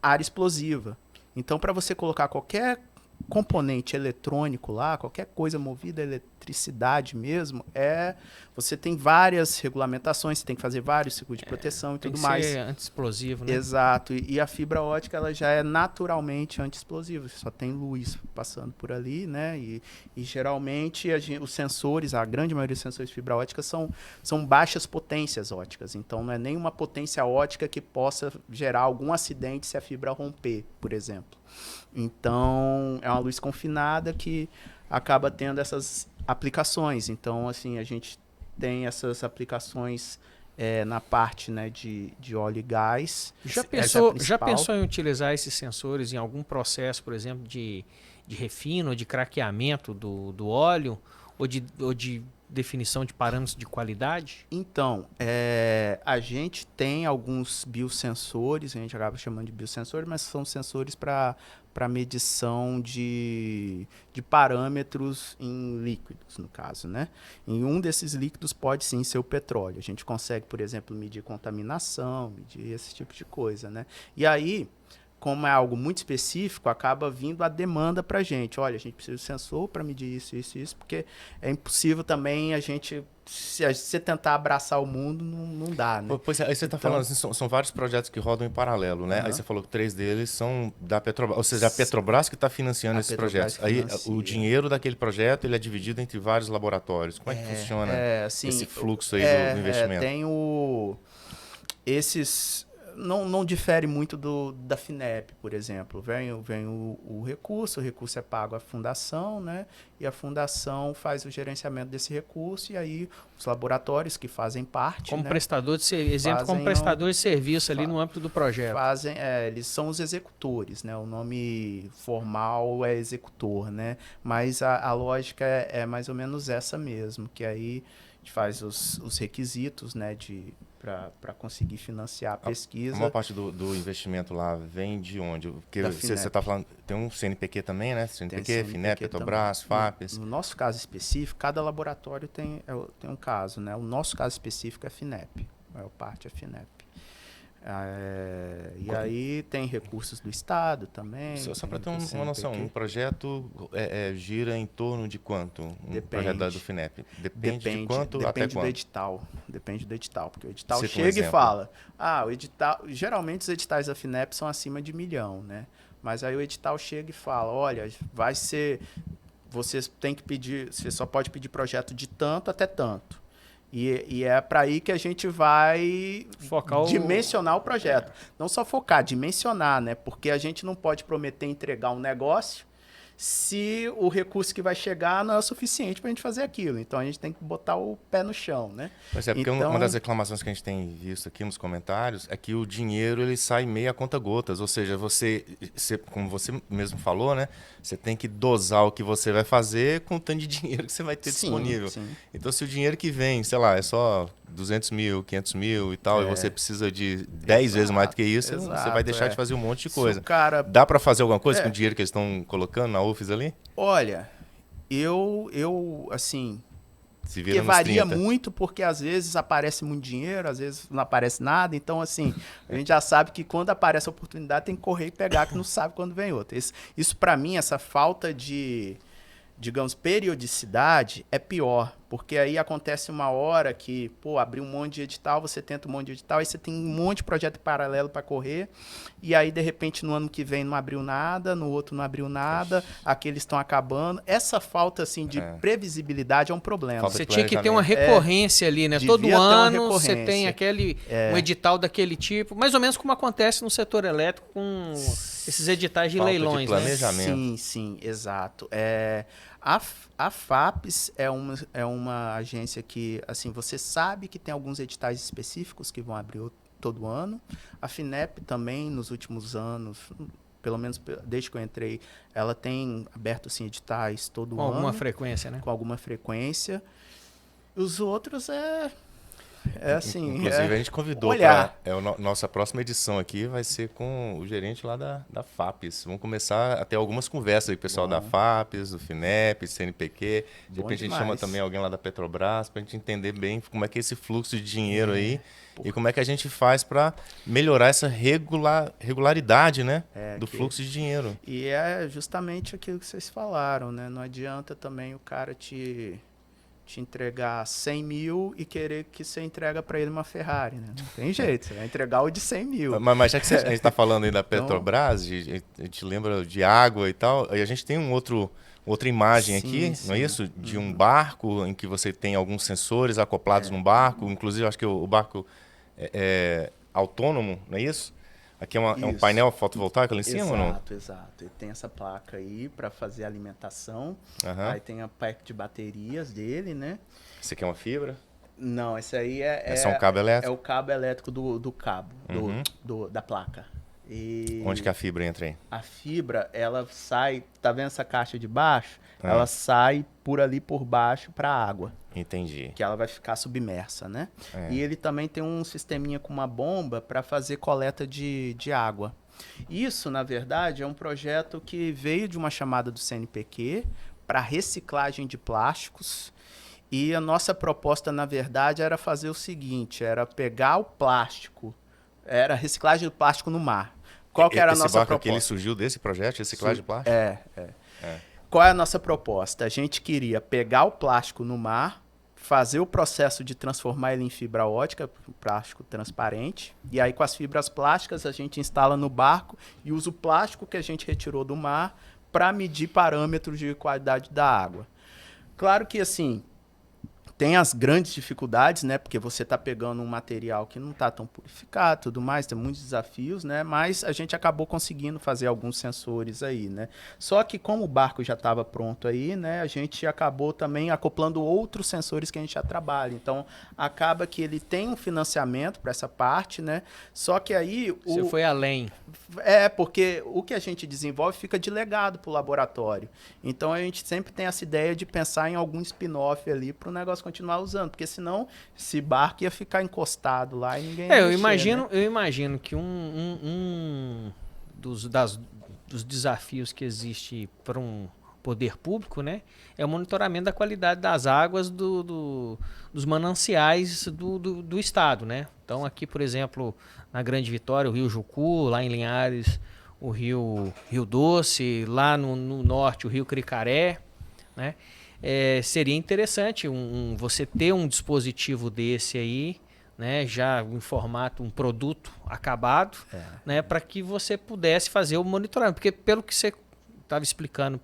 área explosiva. Então, para você colocar qualquer componente eletrônico lá, qualquer coisa movida a eletricidade mesmo, você tem várias regulamentações, você tem que fazer vários circuitos de proteção e tudo mais. Tem que ser anti-explosivo, né? Exato. E a fibra ótica ela já é naturalmente anti-explosiva, só tem luz passando por ali, né? E geralmente os sensores, a grande maioria dos sensores de fibra ótica são baixas potências óticas, então não é nenhuma potência ótica que possa gerar algum acidente se a fibra romper, por exemplo. Então, é uma luz confinada que acaba tendo essas aplicações. Então, assim, a gente tem essas aplicações na parte, né, de óleo e gás. Já pensou em utilizar esses sensores em algum processo, por exemplo, de refino, de craqueamento do óleo ou de definição de parâmetros de qualidade? Então, a gente tem alguns biosensores, a gente acaba chamando de biosensores, mas são sensores para medição de parâmetros em líquidos, no caso, né? Em um desses líquidos pode sim ser o petróleo. A gente consegue, por exemplo, medir contaminação, medir esse tipo de coisa, né? E aí, como é algo muito específico, acaba vindo a demanda para a gente. Olha, a gente precisa de sensor para medir isso, porque é impossível também a gente, se você tentar abraçar o mundo, não dá, né? Pois é, aí você está falando assim, são vários projetos que rodam em paralelo, né? Aí você falou que 3 deles são da Petrobras, ou seja, a Petrobras que está financiando esses projetos. Aí o dinheiro daquele projeto ele é dividido entre vários laboratórios. Como é que funciona assim, esse fluxo aí do investimento? Tem esses... não difere muito da FINEP, por exemplo. Vem o recurso é pago à fundação, né? E a fundação faz o gerenciamento desse recurso, e aí os laboratórios que fazem parte, Como né? prestador de exemplo, como prestador de serviço ali no âmbito do projeto. Eles são os executores, né? O nome formal é executor, né? Mas a lógica é mais ou menos essa mesmo, que aí a gente faz os requisitos, né? Para conseguir financiar a pesquisa. A maior parte do investimento lá vem de onde? Porque você está falando, tem um CNPq também, né? CNPq, FINEP, Petrobras, FAPES. No nosso caso específico, cada laboratório tem um caso, né? O nosso caso específico é FINEP, a maior parte é FINEP. E aí tem recursos do Estado também. Só para ter uma noção, um projeto gira em torno de quanto? Projeto do FINEP? Depende de quanto até quanto? Depende do edital, porque o edital Cita chega e fala, o edital, geralmente os editais da FINEP são acima de 1 milhão, né? Mas aí o edital chega e fala, olha, vai ser, você tem que pedir, você só pode pedir projeto de tanto até tanto. E é para aí que a gente vai dimensionar o projeto. Não só focar, dimensionar, né? Porque a gente não pode prometer entregar um negócio se o recurso que vai chegar não é o suficiente para a gente fazer aquilo. Então, a gente tem que botar o pé no chão, né? Pois é, porque uma das reclamações que a gente tem visto aqui nos comentários é que o dinheiro ele sai meio a conta-gotas. Ou seja, você, como você mesmo falou, né? Você tem que dosar o que você vai fazer com o tanto de dinheiro que você vai ter disponível. Sim. Então, se o dinheiro que vem, sei lá, é só 200 mil, 500 mil e tal, e você precisa de 10 vezes mais do que isso, você vai deixar de fazer um monte de coisa. Dá para fazer alguma coisa com o dinheiro que eles estão colocando na UFES ali? Olha, eu assim, se vira porque varia muito, porque às vezes aparece muito dinheiro, às vezes não aparece nada. Então, assim, a gente já sabe que quando aparece a oportunidade tem que correr e pegar, que não sabe quando vem outra. Isso para mim, essa falta de, digamos, periodicidade é pior, porque aí acontece uma hora que, abriu um monte de edital, você tenta um monte de edital, aí você tem um monte de projeto paralelo para correr, e aí, de repente, no ano que vem não abriu nada, no outro não abriu nada, aqueles estão acabando. Essa falta, assim, de previsibilidade é um problema. Você tinha que ter uma recorrência ali, né? Todo ano você tem um edital daquele tipo, mais ou menos como acontece no setor elétrico com esses editais de leilões, de planejamento. Né? Sim, exato. A FAPES é uma agência que, assim, você sabe que tem alguns editais específicos que vão abrir todo ano. A FINEP também, nos últimos anos, pelo menos desde que eu entrei, ela tem aberto, assim, editais todo ano. Com alguma frequência, né? Com alguma frequência. Os outros assim... Inclusive, a gente convidou para... Nossa próxima edição aqui vai ser com o gerente lá da FAPES. Vamos começar a ter algumas conversas aí com o pessoal da FAPES, do FINEP, CNPq. De repente a gente chama também alguém lá da Petrobras para a gente entender bem como é que é esse fluxo de dinheiro aí e como é que a gente faz para melhorar essa regularidade, né, do fluxo de dinheiro. E é justamente aquilo que vocês falaram, né? Não adianta também o cara te entregar 100 mil e querer que você entrega para ele uma Ferrari, né? Não tem jeito, você vai entregar o de 100 mil. Mas já que a gente está falando aí da Petrobras, a gente lembra de água e tal, e a gente tem outra imagem aqui, não é isso? De um barco em que você tem alguns sensores acoplados num barco, inclusive acho que o barco é autônomo, não é isso? Aqui é um painel fotovoltaico ali em cima ou não? Exato. Ele tem essa placa aí para fazer a alimentação. Aí tem a pack de baterias dele, né? Esse aqui é uma fibra? Não, esse aí é só um cabo elétrico? É o cabo elétrico do cabo, da placa. E onde que a fibra entra aí? A fibra, ela sai, tá vendo essa caixa de baixo? Ela sai por ali por baixo para a água. Entendi. Que ela vai ficar submersa, né? E ele também tem um sisteminha com uma bomba para fazer coleta de água. Isso, na verdade, é um projeto que veio de uma chamada do CNPq para reciclagem de plásticos. E a nossa proposta, na verdade, era fazer o seguinte, era pegar o plástico, era reciclagem do plástico no mar. Qual que era a nossa proposta? Esse barco aqui, ele surgiu desse projeto, reciclagem de plástico? Qual é a nossa proposta? A gente queria pegar o plástico no mar, fazer o processo de transformar ele em fibra ótica, plástico transparente, e aí com as fibras plásticas a gente instala no barco e usa o plástico que a gente retirou do mar para medir parâmetros de qualidade da água. Claro que, assim, tem as grandes dificuldades, né? Porque você está pegando um material que não está tão purificado, tudo mais, tem muitos desafios, né? Mas a gente acabou conseguindo fazer alguns sensores aí, né? Só que como o barco já estava pronto aí, né? A gente acabou também acoplando outros sensores que a gente já trabalha. Então, acaba que ele tem um financiamento para essa parte, né? Só que aí... Você foi além. Porque o que a gente desenvolve fica de legado para o laboratório. Então, a gente sempre tem essa ideia de pensar em algum spin-off ali para o negócio continuar usando, porque senão esse barco ia ficar encostado lá e ninguém ia mexer, né? Eu imagino que um dos desafios que existe para um poder público, né, é o monitoramento da qualidade das águas dos mananciais do estado, né? Então aqui, por exemplo, na Grande Vitória, o Rio Jucu, lá em Linhares, o Rio Doce, lá no norte, o Rio Cricaré, né? Seria interessante você ter um dispositivo desse aí, né, já em formato, um produto acabado, né, para que você pudesse fazer o monitoramento. Porque pelo que você estava explicando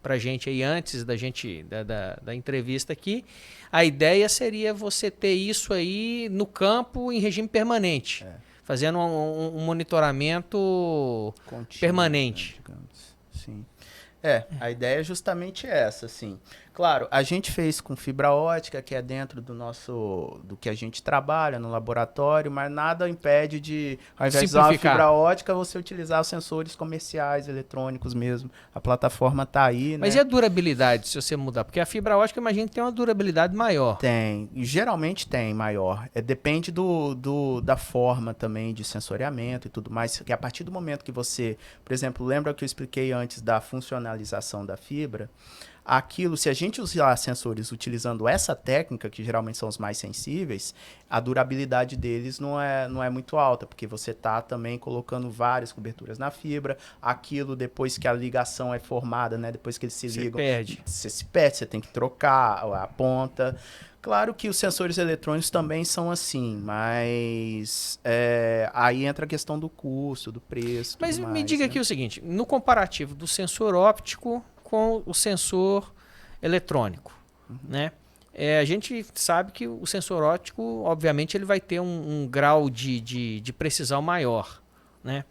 para a gente aí antes da entrevista aqui, a ideia seria você ter isso aí no campo em regime permanente, fazendo um monitoramento contínuo, permanente. né, digamos. Sim. A ideia é justamente essa, assim. Claro, a gente fez com fibra ótica, que é dentro do que a gente trabalha no laboratório, mas nada impede de, ao invés de usar uma fibra ótica, você utilizar os sensores comerciais, eletrônicos mesmo. A plataforma está aí, Mas né? e a durabilidade, se você mudar? Porque a fibra ótica, eu imagino que tem uma durabilidade maior. Tem. Geralmente tem maior. Depende da forma também de sensoriamento e tudo mais. Que a partir do momento que você... Por exemplo, lembra que eu expliquei antes da funcionalização da fibra? Aquilo, se a gente usar sensores utilizando essa técnica, que geralmente são os mais sensíveis, a durabilidade deles não é muito alta, porque você está também colocando várias coberturas na fibra. Aquilo, depois que a ligação é formada, né, depois que eles se ligam, você se perde, você tem que trocar a ponta. Claro que os sensores eletrônicos também são assim, mas aí entra a questão do custo, do preço. Mas tudo me mais, diga né? aqui o seguinte, no comparativo do sensor óptico com o sensor eletrônico, né? A gente sabe que o sensor óptico, obviamente, ele vai ter um grau de precisão maior, né?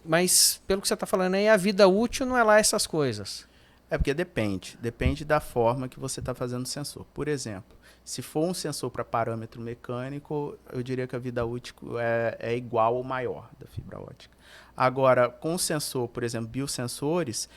Mas, pelo que você está falando aí, a vida útil não é lá essas coisas. Porque depende da forma que você está fazendo o sensor. Por exemplo, se for um sensor para parâmetro mecânico, eu diria que a vida útil é igual ou maior da fibra ótica. Agora, com o sensor, por exemplo, biosensores,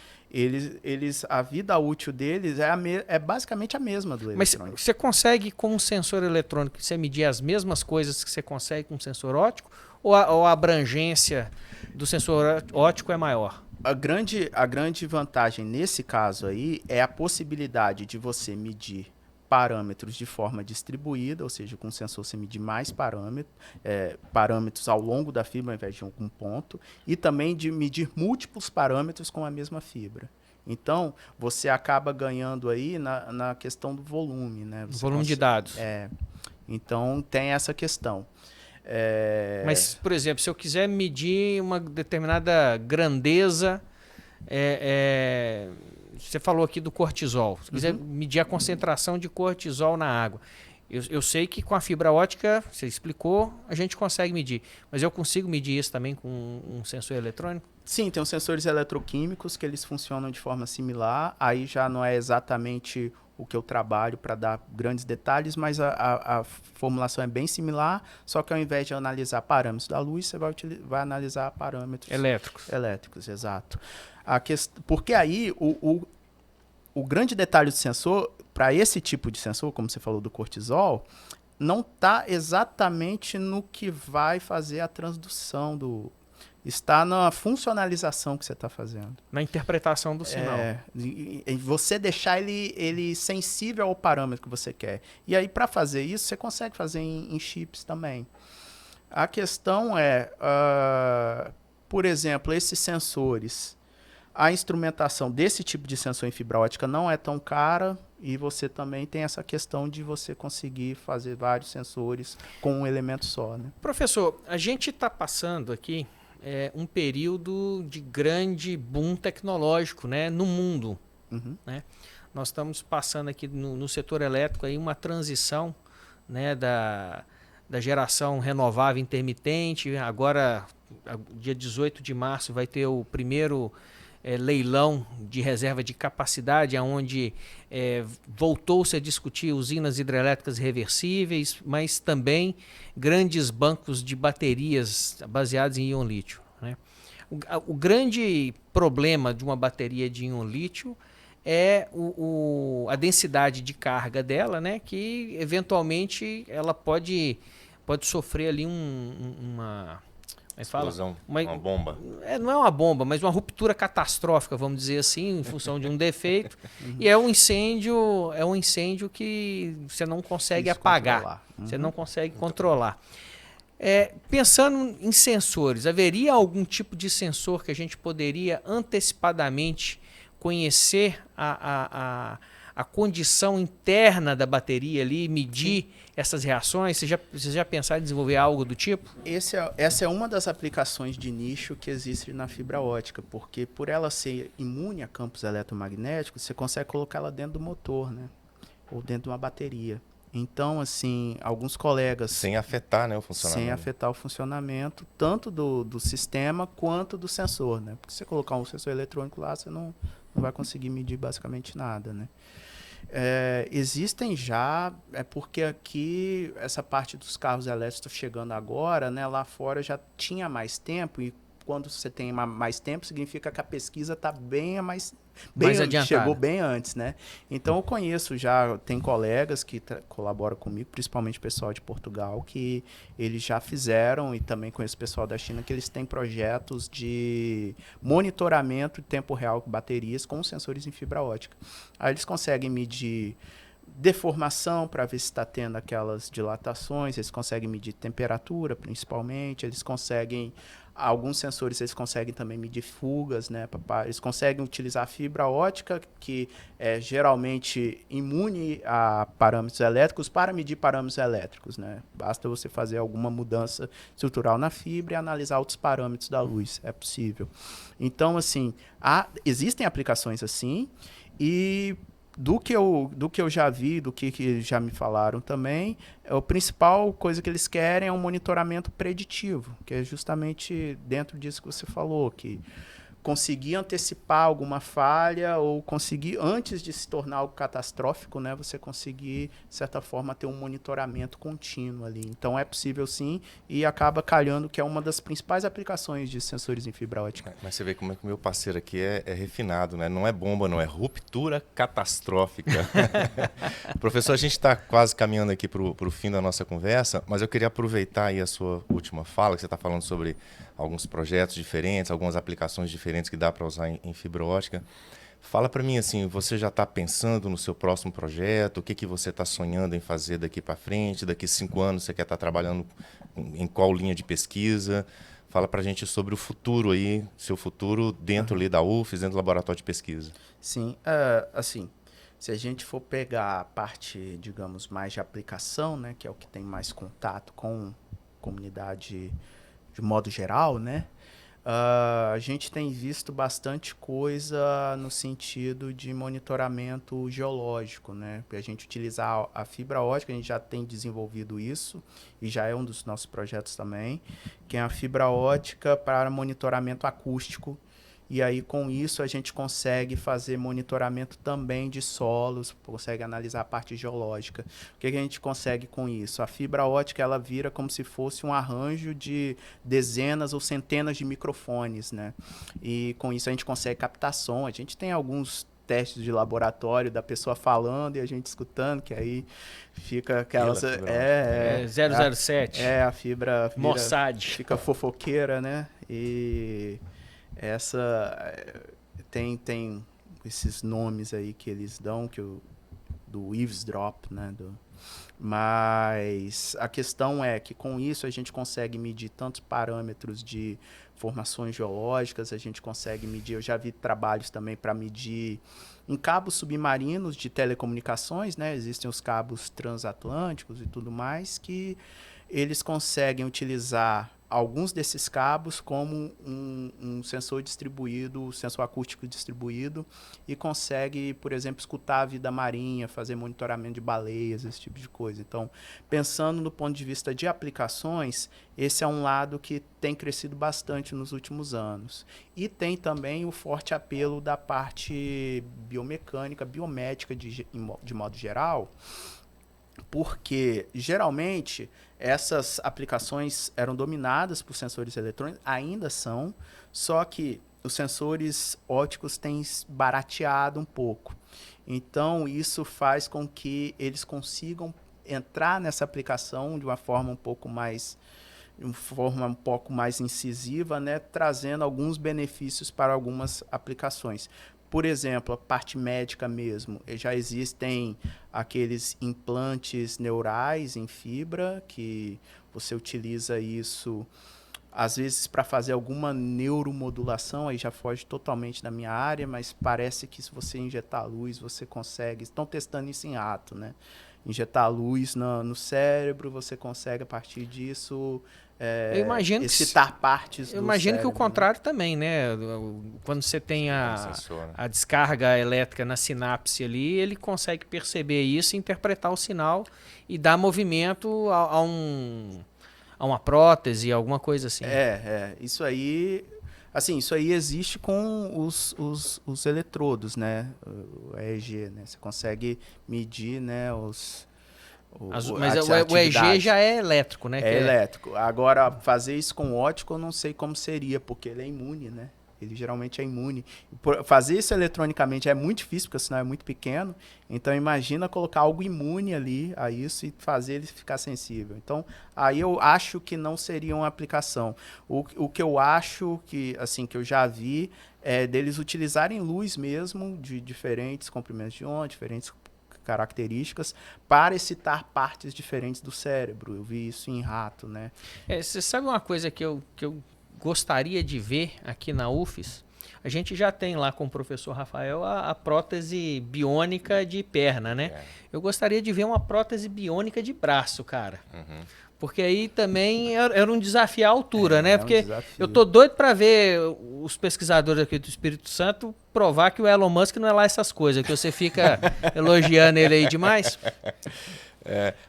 a vida útil deles é basicamente a mesma do eletrônico. Mas você consegue, com um sensor eletrônico, você medir as mesmas coisas que você consegue com um sensor óptico? Ou a abrangência do sensor óptico é maior? A grande vantagem nesse caso aí é a possibilidade de você medir parâmetros de forma distribuída, ou seja, com o sensor você medir mais parâmetros ao longo da fibra ao invés de um ponto, e também de medir múltiplos parâmetros com a mesma fibra. Então, você acaba ganhando aí na questão do volume, né? Volume de dados. Então, tem essa questão. Mas, por exemplo, se eu quiser medir uma determinada grandeza, você falou aqui do cortisol. Se quiser medir a concentração de cortisol na água, eu sei que com a fibra ótica, você explicou, a gente consegue medir. Mas eu consigo medir isso também com um sensor eletrônico? Sim, tem os sensores eletroquímicos que eles funcionam de forma similar. Aí já não é exatamente o que eu trabalho para dar grandes detalhes, mas a formulação é bem similar, só que ao invés de analisar parâmetros da luz, você vai analisar parâmetros elétricos, exato. Porque aí o grande detalhe do sensor, para esse tipo de sensor, como você falou do cortisol, não está exatamente no que vai fazer a transdução está na funcionalização que você está fazendo. Na interpretação do sinal. Você deixar ele sensível ao parâmetro que você quer. E aí, para fazer isso, você consegue fazer em chips também. A questão por exemplo, esses sensores, a instrumentação desse tipo de sensor em fibra ótica não é tão cara e você também tem essa questão de você conseguir fazer vários sensores com um elemento só, né? Professor, a gente está passando aqui um período de grande boom tecnológico, né, no mundo. Uhum. né? Nós estamos passando aqui no setor elétrico aí uma transição, né, da geração renovável intermitente. Agora, dia 18 de março, vai ter o primeiro leilão de reserva de capacidade, onde voltou-se a discutir usinas hidrelétricas reversíveis, mas também grandes bancos de baterias baseadas em íon lítio, né? O grande problema de uma bateria de íon lítio é a densidade de carga dela, né? Que eventualmente ela pode sofrer ali uma Explosão, uma bomba. Não é uma bomba, mas uma ruptura catastrófica, vamos dizer assim, em função de um defeito. E é um incêndio que você não consegue apagar, você não consegue controlar. Pensando em sensores, haveria algum tipo de sensor que a gente poderia antecipadamente conhecer a condição interna da bateria ali, medir essas reações? Você já pensaram em desenvolver algo do tipo? Essa é uma das aplicações de nicho que existe na fibra ótica, porque por ela ser imune a campos eletromagnéticos, você consegue colocá-la dentro do motor, né? Ou dentro de uma bateria. Então, assim, alguns colegas... Sem afetar, né, o funcionamento. Sem afetar o funcionamento, tanto do sistema quanto do sensor, né? Porque se você colocar um sensor eletrônico lá, você não vai conseguir medir basicamente nada, né? Existem já, porque aqui essa parte dos carros elétricos está chegando agora, né? Lá fora já tinha mais tempo, e quando você tem mais tempo, significa que a pesquisa está bem adiantada. Chegou bem antes, né? Então eu conheço já, tem colegas que colaboram comigo, principalmente o pessoal de Portugal, que eles já fizeram, e também conheço o pessoal da China, que eles têm projetos de monitoramento em tempo real de baterias com sensores em fibra ótica. Aí eles conseguem medir deformação para ver se está tendo aquelas dilatações, eles conseguem medir temperatura, principalmente, eles conseguem... Alguns sensores eles conseguem também medir fugas, né? Eles conseguem utilizar a fibra ótica, que é geralmente imune a parâmetros elétricos, para medir parâmetros elétricos, né? Basta você fazer alguma mudança estrutural na fibra e analisar outros parâmetros da luz. É possível. Então, assim, existem aplicações assim, e do que eu já vi, do que já me falaram também, a principal coisa que eles querem é um monitoramento preditivo, que é justamente dentro disso que você falou, que conseguir antecipar alguma falha ou conseguir, antes de se tornar algo catastrófico, né, você conseguir, de certa forma, ter um monitoramento contínuo ali. Então, é possível sim, e acaba calhando que é uma das principais aplicações de sensores em fibra ótica. Mas você vê como é que o meu parceiro aqui é refinado, né? Não é bomba, não, é ruptura catastrófica. Professor, a gente está quase caminhando aqui para o fim da nossa conversa, mas eu queria aproveitar aí a sua última fala, que você está falando sobre alguns projetos diferentes, algumas aplicações diferentes que dá para usar em fibra ótica. Fala para mim, assim, você já está pensando no seu próximo projeto? O que você está sonhando em fazer daqui para frente? Daqui 5 anos você quer estar trabalhando em qual linha de pesquisa? Fala para a gente sobre o futuro aí, seu futuro dentro ali da UFES, dentro do laboratório de pesquisa. Sim, assim, se a gente for pegar a parte, digamos, mais de aplicação, né, que é o que tem mais contato com comunidade de modo geral, né? A gente tem visto bastante coisa no sentido de monitoramento geológico, né? Para a gente utilizar a fibra ótica, a gente já tem desenvolvido isso, e já é um dos nossos projetos também, que é a fibra ótica para monitoramento acústico. E aí, com isso, a gente consegue fazer monitoramento também de solos, consegue analisar a parte geológica. O que a gente consegue com isso? A fibra ótica ela vira como se fosse um arranjo de dezenas ou centenas de microfones, né? E com isso a gente consegue captar som. A gente tem alguns testes de laboratório da pessoa falando e a gente escutando, que aí fica aquela... 007. A fibra Mossad. Fica fofoqueira, né? E... tem esses nomes aí que eles dão, do eavesdrop, né? Mas a questão é que com isso a gente consegue medir tantos parâmetros de formações geológicas, a gente consegue medir, eu já vi trabalhos também para medir em cabos submarinos de telecomunicações, né? Existem os cabos transatlânticos e tudo mais, que eles conseguem utilizar alguns desses cabos como um sensor distribuído, sensor acústico distribuído, e consegue, por exemplo, escutar a vida marinha, fazer monitoramento de baleias, esse tipo de coisa. Então, pensando no ponto de vista de aplicações, esse é um lado que tem crescido bastante nos últimos anos. E tem também o forte apelo da parte biomecânica, biomédica de modo geral, porque geralmente essas aplicações eram dominadas por sensores eletrônicos, ainda são, só que os sensores ópticos têm barateado um pouco. Então, isso faz com que eles consigam entrar nessa aplicação de uma forma um pouco mais incisiva, né, trazendo alguns benefícios para algumas aplicações. Por exemplo, a parte médica mesmo, já existem aqueles implantes neurais em fibra, que você utiliza isso, às vezes, para fazer alguma neuromodulação, aí já foge totalmente da minha área, mas parece que se você injetar luz, você consegue. Estão testando isso em rato, né? Injetar luz no cérebro, você consegue, a partir disso, eu imagino excitar partes do cérebro. Eu imagino que o contrário também, né? Quando você tem a descarga elétrica na sinapse ali, ele consegue perceber isso, interpretar o sinal e dar movimento a uma prótese, alguma coisa assim. Isso aí... Assim, isso aí existe com os eletrodos, né? O EEG, né? Você consegue medir, né, mas o EEG já é elétrico, né? É elétrico. Agora, fazer isso com óptico, eu não sei como seria, porque ele é imune, né? Ele geralmente é imune. Fazer isso eletronicamente é muito difícil, porque o sinal é muito pequeno. Então, imagina colocar algo imune ali a isso e fazer ele ficar sensível. Então, aí eu acho que não seria uma aplicação. O que eu acho que, assim, que eu já vi é deles utilizarem luz mesmo, de diferentes comprimentos de onda, diferentes características, para excitar partes diferentes do cérebro. Eu vi isso em rato, né? Você sabe uma coisa que eu gostaria de ver aqui na UFES? A gente já tem lá com o professor Rafael a prótese biônica de perna, né? Eu gostaria de ver uma prótese biônica de braço, cara. Porque aí também era um desafio à altura, né? Porque eu tô doido para ver os pesquisadores aqui do Espírito Santo provar que o Elon Musk não é lá essas coisas, que você fica elogiando ele aí demais.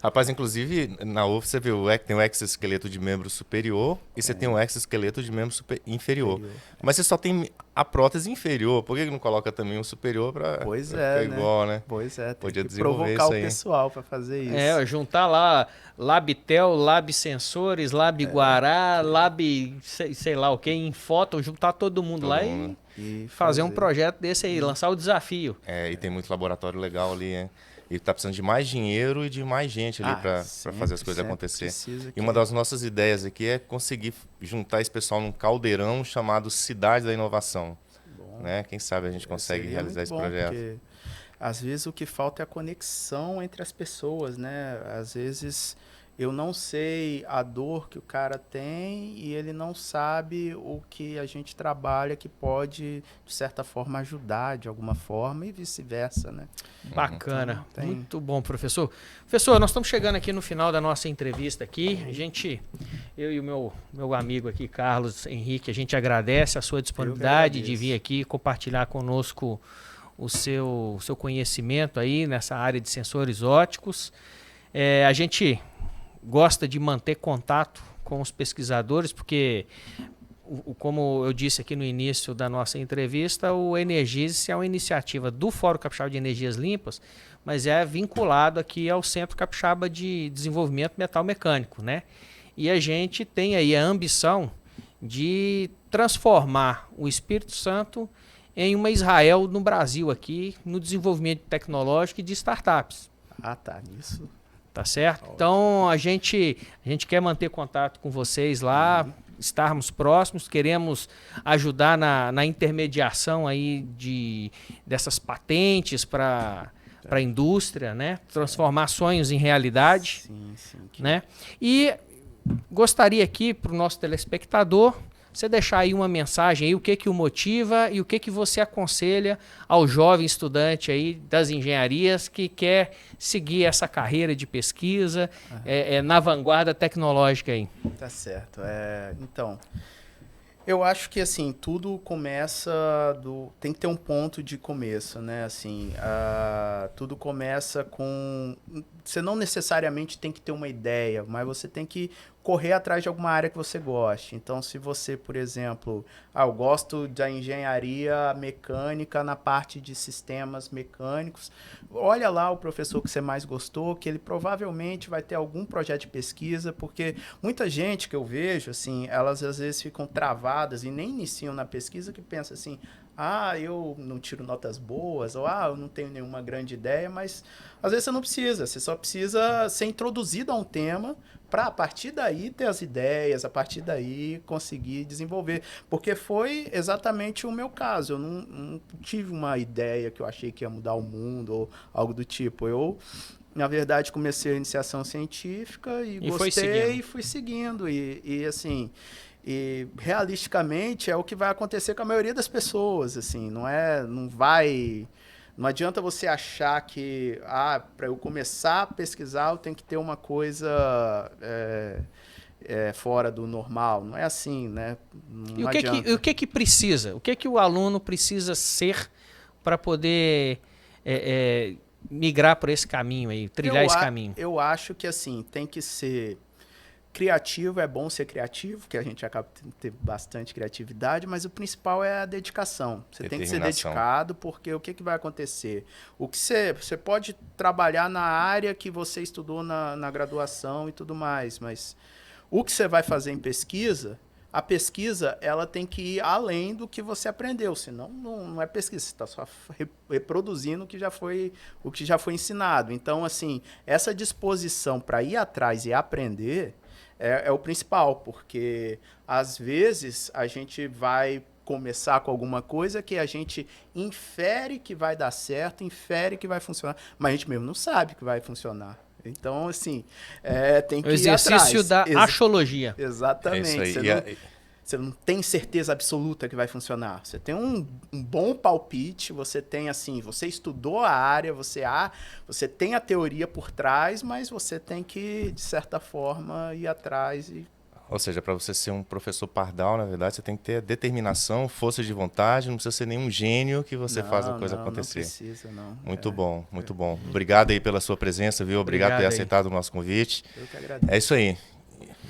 Rapaz, inclusive, na UF você viu, tem o exoesqueleto de membro superior e você tem o exoesqueleto de membro inferior. Mas você só tem a prótese inferior. Por que não coloca também o superior para ficar igual, né? Pois é, tem Podia que provocar isso o pessoal para fazer isso. Juntar lá Labtel, Lab Sensores, Lab Guará, Lab sei lá o que, em foto, juntar todo mundo lá e fazer um projeto desse aí, lançar o desafio. E tem muito laboratório legal ali, né? E tá precisando de mais dinheiro e de mais gente ali para fazer as coisas acontecer. E uma das nossas ideias aqui é conseguir juntar esse pessoal num caldeirão chamado Cidade da Inovação. Né? Quem sabe a gente consegue realizar esse projeto. Porque, às vezes o que falta é a conexão entre as pessoas, né? Às vezes eu não sei a dor que o cara tem e ele não sabe o que a gente trabalha que pode, de certa forma, ajudar de alguma forma e vice-versa, né? Bacana. Então, muito bom, professor. Professor, nós estamos chegando aqui no final da nossa entrevista aqui. Eu e o meu amigo aqui, Carlos Henrique, a gente agradece a sua disponibilidade de vir aqui compartilhar conosco o seu conhecimento aí nessa área de sensores ópticos. A gente gosta de manter contato com os pesquisadores, porque, como eu disse aqui no início da nossa entrevista, o Energize é uma iniciativa do Fórum Capixaba de Energias Limpas, mas é vinculado aqui ao Centro Capixaba de Desenvolvimento Metal Mecânico, né? E a gente tem aí a ambição de transformar o Espírito Santo em uma Israel no Brasil aqui, no desenvolvimento tecnológico e de startups. Isso... Tá certo? Então, a gente quer manter contato com vocês lá, estarmos próximos, queremos ajudar na intermediação aí dessas patentes para a indústria, né? Transformar sonhos em realidade. Sim. Né? E gostaria aqui, para o nosso telespectador, você deixar aí uma mensagem aí, o que o motiva e o que você aconselha ao jovem estudante aí das engenharias que quer seguir essa carreira de pesquisa na vanguarda tecnológica aí. Tá certo. Então, eu acho que assim, tudo começa tem que ter um ponto de começo, né? Assim, tudo começa com... Você não necessariamente tem que ter uma ideia, mas você tem que correr atrás de alguma área que você goste. Então, se você, por exemplo, eu gosto da engenharia mecânica na parte de sistemas mecânicos, olha lá o professor que você mais gostou, que ele provavelmente vai ter algum projeto de pesquisa, porque muita gente que eu vejo, assim, elas às vezes ficam travadas e nem iniciam na pesquisa, que pensa assim, eu não tiro notas boas, ou eu não tenho nenhuma grande ideia, mas às vezes você não precisa, você só precisa ser introduzido a um tema para a partir daí ter as ideias, a partir daí conseguir desenvolver. Porque foi exatamente o meu caso. Eu não tive uma ideia que eu achei que ia mudar o mundo ou algo do tipo. Eu, na verdade, comecei a iniciação científica e gostei e fui seguindo. E assim... E realisticamente é o que vai acontecer com a maioria das pessoas, assim, não adianta você achar que para eu começar a pesquisar eu tenho que ter uma coisa fora do normal, não é assim, né? Não o que precisa? O que o aluno precisa ser para poder migrar por esse caminho aí, trilhar esse caminho? Eu acho que assim, tem que ser criativo, é bom ser criativo, que a gente acaba tendo bastante criatividade, mas o principal é a dedicação. Você tem que ser dedicado, porque o que vai acontecer? O que você pode trabalhar na área que você estudou na graduação e tudo mais, mas o que você vai fazer em pesquisa, a pesquisa ela tem que ir além do que você aprendeu, senão não é pesquisa, você está só reproduzindo o que já foi ensinado. Então, assim, essa disposição para ir atrás e aprender é o principal, porque às vezes a gente vai começar com alguma coisa que a gente infere que vai dar certo, infere que vai funcionar, mas a gente mesmo não sabe que vai funcionar. Então, assim, tem que ir atrás. O exercício da achologia. Exatamente. É isso aí. Você não tem certeza absoluta que vai funcionar. Você tem um bom palpite, você tem assim, você estudou a área, você tem a teoria por trás, mas você tem que, de certa forma, ir atrás. Ou seja, para você ser um professor pardal, na verdade, você tem que ter determinação, força de vontade, não precisa ser nenhum gênio que você faz a coisa acontecer. Não precisa, não. Muito bom, muito bom. Obrigado aí pela sua presença, viu? Obrigado por ter aceitado o nosso convite. Eu que agradeço. É isso aí.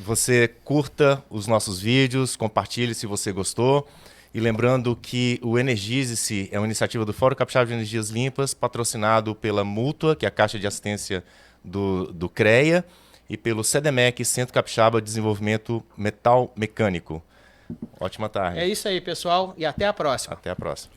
Você curta os nossos vídeos, compartilhe se você gostou. E lembrando que o Energize-se é uma iniciativa do Fórum Capixaba de Energias Limpas, patrocinado pela Mútua, que é a Caixa de Assistência do CREA, e pelo CDMEC, Centro Capixaba de Desenvolvimento Metal Mecânico. Ótima tarde. É isso aí, pessoal, e até a próxima. Até a próxima.